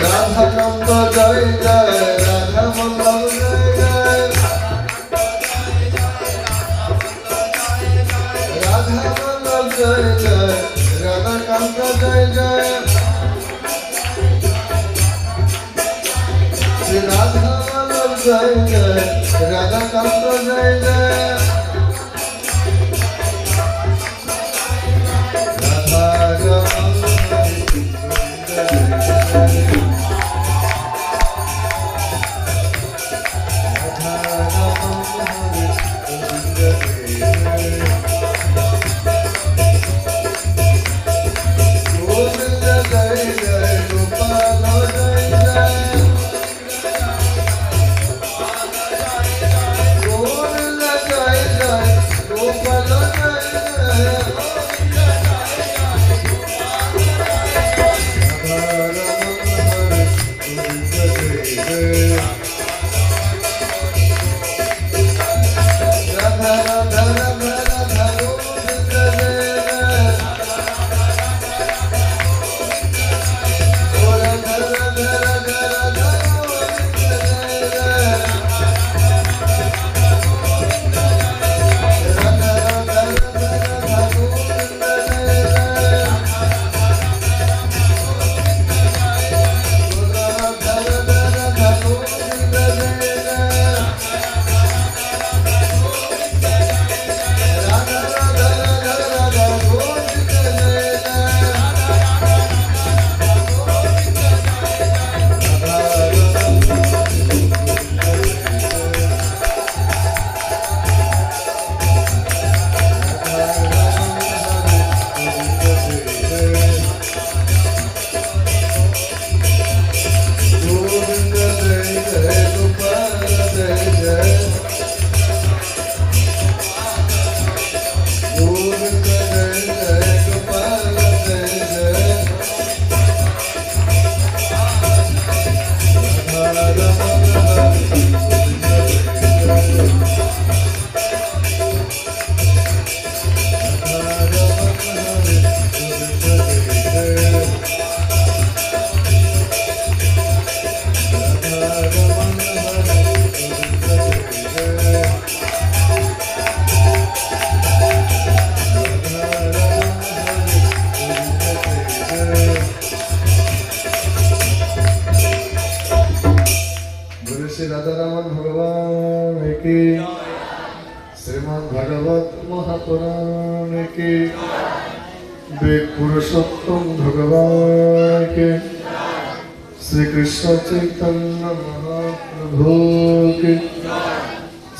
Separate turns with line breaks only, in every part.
রাধা কান্ত জয় জয়, রাধা বল্লভ জয় জয়, রাধা বল্লভ জয় জয়, রাধা কান্ত জয় জয়, শ্রী রাধা বল্লভ জয় জয়, রাধা কান্ত জয় জয়, রাধা राधारमण भगवान की, श्रीमद् भागवत महापुराण की, वेद पुरुषोत्तम भगवान के, श्री कृष्ण चैतन्य महाप्रभु के,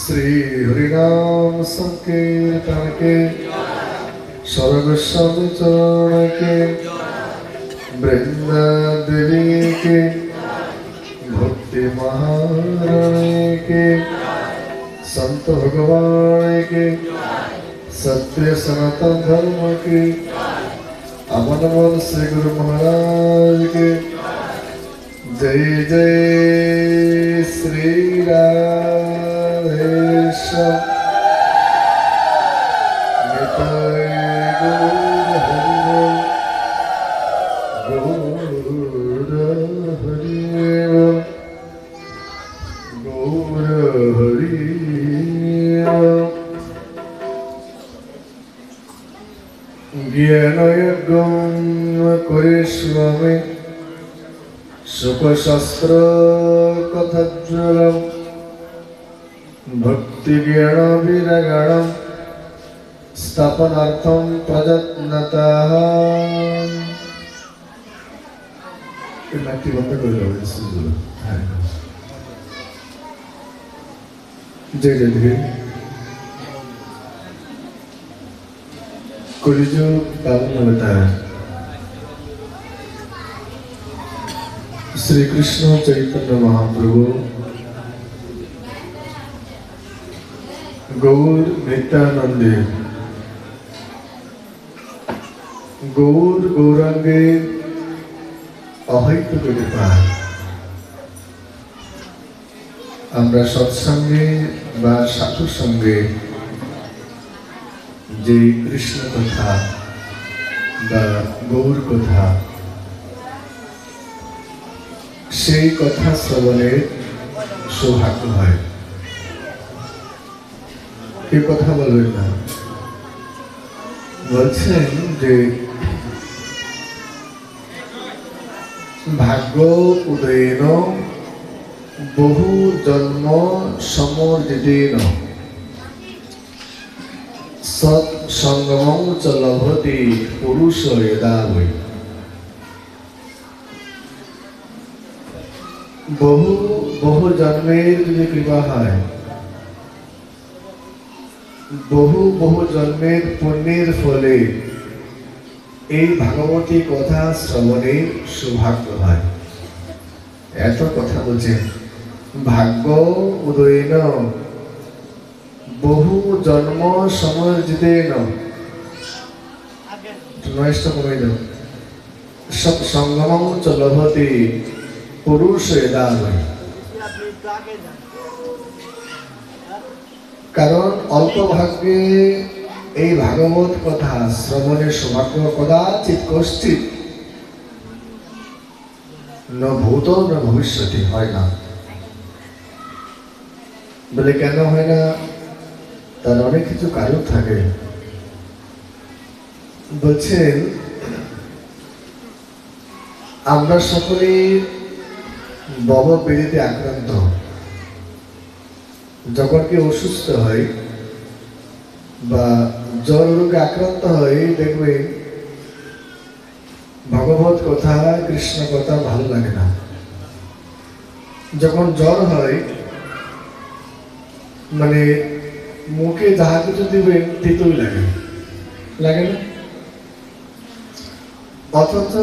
श्री हरिनाम संकीर्तन के, सर्वस्वामी चरण के, वृंदा देवी के, भक्ति महारानी के, संत भगवान के, सत्य सनातन धर्म के, अमन मन श्री गुरु महाराज के, जय जय श्री राधेश्याम। स्वामी सुखशास्त्र कथज्वलम भक्ति ज्ञान विरगणम स्थापनार्थम प्रयत्नतः जय जय कलिजुग पावन अवतार श्री कृष्ण चैतन्य महाप्रभु गौर नित्यानंदे गौर गौरांगे अहैतुक कृपा আমরা সৎসঙ্গে বা সাধু সঙ্গে যে কৃষ্ণ কথা বা গৌর কথা সেই কথা শ্রবণের সৌভাগ্য হয়। কি কথা বলবেন না? বলছেন যে ভাগ্য উদয়েন বহু জন্ম সমর্জিতেন সৎ সঙ্গমং চ লভতে পুরুষ যদা বৈ। বহু বহু জন্মের যদি কৃপা হয়, বহু বহু জন্মের পুণ্যের ফলে এই ভাগবতী কথা শ্রবণের সৌভাগ্য হয়। এত কথা বলছেন, ভাগ্য উদয়েন বহু জন্ম সমর্জিতেন, নয়টা কমে দাও, সৎ সঙ্গমং চ লভতে পুরুষ যদা বৈ। কারণ অল্প ভাগ্যে এই ভাগবত কথা শ্রবণের সৌভাগ্য কদাচিৎ কশ্চিৎ ন ভূত ন ভবিষ্যতে হয় না। বলে কেন হয় না? তার অনেক কিছু কারণ থাকে। বলছেন আমরা সকলেই ভবব্যাধিতে আক্রান্ত। যখন কেউ অসুস্থ হয় বা জ্বর রোগে আক্রান্ত হয়, দেখবে ভগবত কথা কৃষ্ণ কথা ভালো লাগে না। যখন জ্বর হয় মানে মুখে যাহা কিছু দিবেন তিতই লাগে, লাগে না? অথচ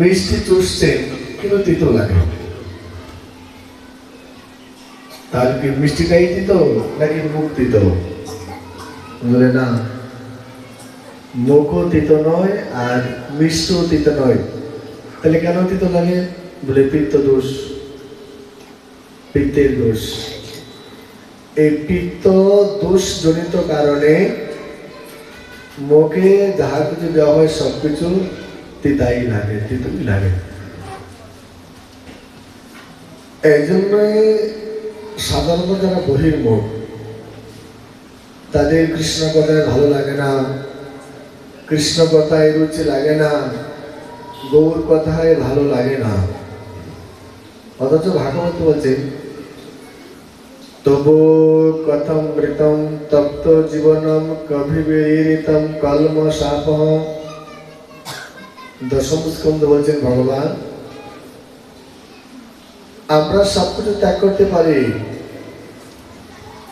মিষ্টি চুষছেন কিন্তু তিতো লাগে। তার কি মিষ্টিটাই দিত নাকি মুখ দিত? বলে না, মুখও তিত নয় আর মিষ্টিও তিত নয়। তাহলে কেন তিত লাগে? বলে পিত্ত দোষ, পিত্তের দোষ। এই পিত্ত দোষ জনিত কারণে মুখে যাহা কিছু দেওয়া হয় সবকিছু তিতাই লাগে, তিতই লাগে। এই জন্যই সাধারণত যারা বহির্মুখ, তাদের কৃষ্ণ কথায় ভালো লাগে না, কৃষ্ণ কথায় রুচি লাগে না, গৌর কথায় ভালো লাগে না। অথচ ভাগবত বলছে তবু কথম মৃতম তপ্ত জীবনম কভিবিরিতম কলম শাপ। দশম স্কন্ধ বলছেন ভগবান, আমরা সবকিছু ত্যাগ করতে পারি,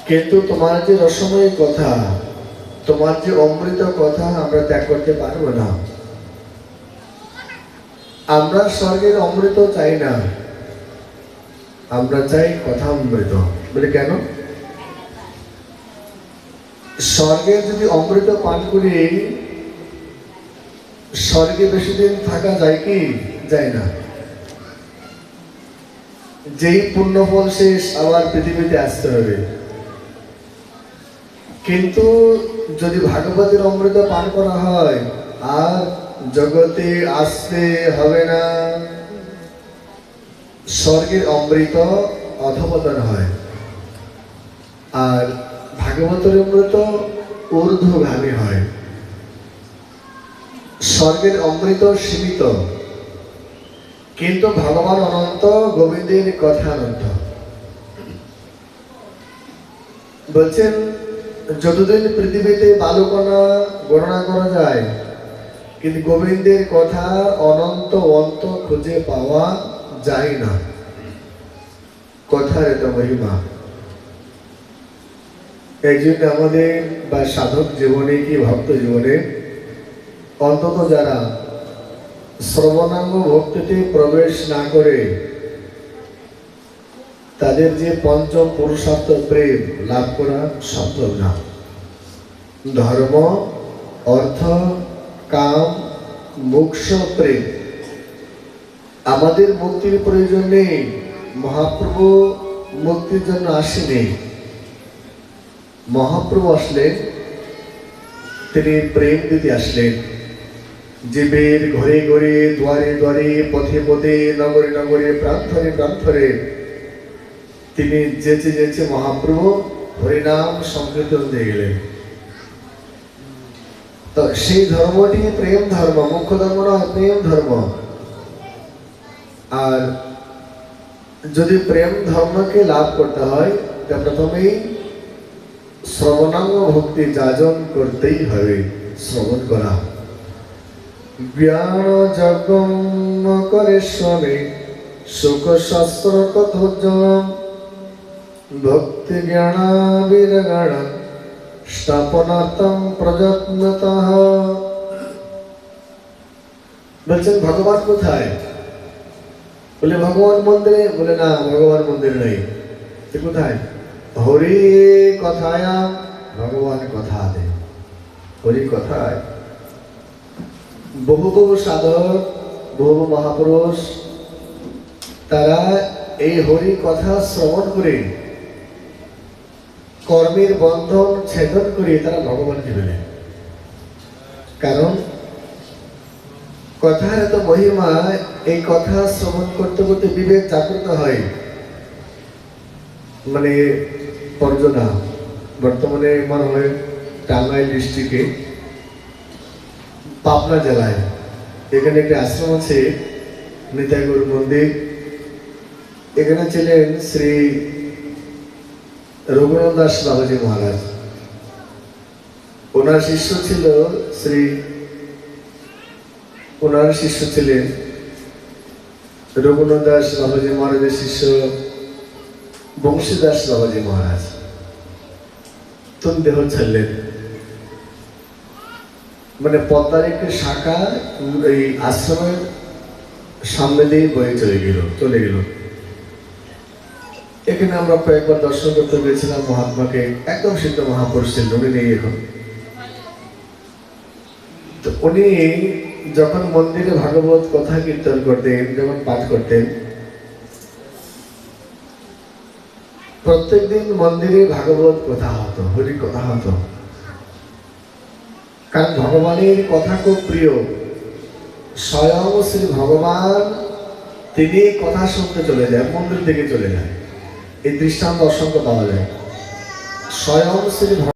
কিন্তু তোমার যে রসময় কথা, তোমার যে অমৃত কথা আমরা ত্যাগ করতে পারবো না। আমরা স্বর্গের অমৃত চাই না, আমরা চাই কথা অমৃত। বলে কেন? স্বর্গের যদি অমৃত পান করি, স্বর্গে বেশি দিন থাকা যায় কি? যায় না। যেই পুণ্যফল শেষ, আবার পৃথিবীতে আসতে হবে। কিন্তু যদি ভাগবতের অমৃত পান করা হয়, আর জগতে আসতে হবে না। স্বর্গের অমৃত অধঃপতন হয়, আর ভাগবতের অমৃত ঊর্ধ্বগামী হয়। স্বর্গের অমৃত সীমিত, কিন্তু ভগবান অনন্ত, গোবিন্দের কথা অনন্ত। বলছেন যতদিন পৃথিবীতে বালুকণা গণনা করা যায়, কিন্তু গোবিন্দের কথা অনন্ত অন্ত খুঁজে পাওয়া যায় না। কথার এত মহিমা। এই জন্য আমাদের বা সাধক জীবনে কি ভক্ত জীবনে অন্তত যারা শ্রবণাঙ্গ ভক্তিতে প্রবেশ না করে, তাদের যে পঞ্চম পুরুষার্থ প্রেম লাভ করা সম্ভব না। ধর্ম, অর্থ, কাম, মোক্ষ, প্রেম। আমাদের মুক্তির প্রয়োজন নেই। মহাপ্রভু মুক্তির জন্য আসেনি। মহাপ্রভু আসলেন, তিনি প্রেম দিতে আসলেন। জীবের ঘরে ঘরে, দ্বারে দ্বারে, পথে পথে, নগরে নগরে, প্রান্তরে প্রান্তরে তিনি যেচে যেচে মহাপ্রভু হরিনাম সংকীর্তন দিয়ে গেলেন। তো সেই ধর্মটি প্রেম ধর্ম, মুখ্য ধর্ম নয়, প্রেম ধর্ম। আর যদি প্রেম ধর্মকে লাভ করতে হয় তা প্রথমেই শ্রবণাঙ্গ ভক্তি যাজন করতেই হবে, শ্রবণ করা। জ্ঞান যজ্ঞম করে স্বামী সুখ শাস্ত্র কথোজ্জলম ভক্তি জ্ঞানাবিরগণ স্থাপনার্থম প্রযত্নতঃ। বলছেন ভগবান কোথায়? বলে ভগবান মন্দিরে। বলে না, ভগবান মন্দিরে নেই। কোথায়? হরি কথায়, ভগবান কথা দেয়, হরি কথায়। বহু বহু সাধক, বহু মহাপুরুষ তারা এই হরি কথা শ্রবণ করে কর্মের বন্ধন ছেদন করে তারা ভগবানকে পেলেন। কারণ কথার এত মহিমা, এই কথা শ্রবণ করতে করতে বিবেক জাগ্রত হয়। মানে পর্যনা বর্তমানে মনে হয় টাঙ্গাইল ডিস্ট্রিক্টে পাবনা জেলায় এখানে একটি আশ্রম আছে, নিতাই গৌর মন্দির। এখানে ছিলেন শ্রী রঘুনাথ দাস বাবাজি মহারাজ। ওনার শিষ্য ছিলেন রঘুনাথ দাস বাবাজি মহারাজের শিষ্য বংশীদাস বাবাজি মহারাজ। তুমি দেহ ছাড়লেন, মানে পদ্মার একটি শাখা এই আশ্রমের সামনে দিয়ে বয়ে চলে গেল। এখানে আমরা কয়েকবার দর্শন করতে গেছিলাম মহাত্মাকে। একদম সিদ্ধ মহাপুরুষ ছিলেন, উনি নেই এখন। তো উনি যখন মন্দিরে ভাগবত কথা কীর্তন করতেন, যখন পাঠ করতেন, প্রত্যেকদিন মন্দিরে ভাগবত কথা হতো, হরি কথা হতো। কারণ ভগবানের কথা খুব প্রিয়। স্বয়ং শ্রী ভগবান তিনি কথা শুনতে চলে যায়, মন্দির থেকে চলে যায়। এই দৃষ্টান্ত অসংখ্য পাওয়া যায়। স্বয়ং শ্রী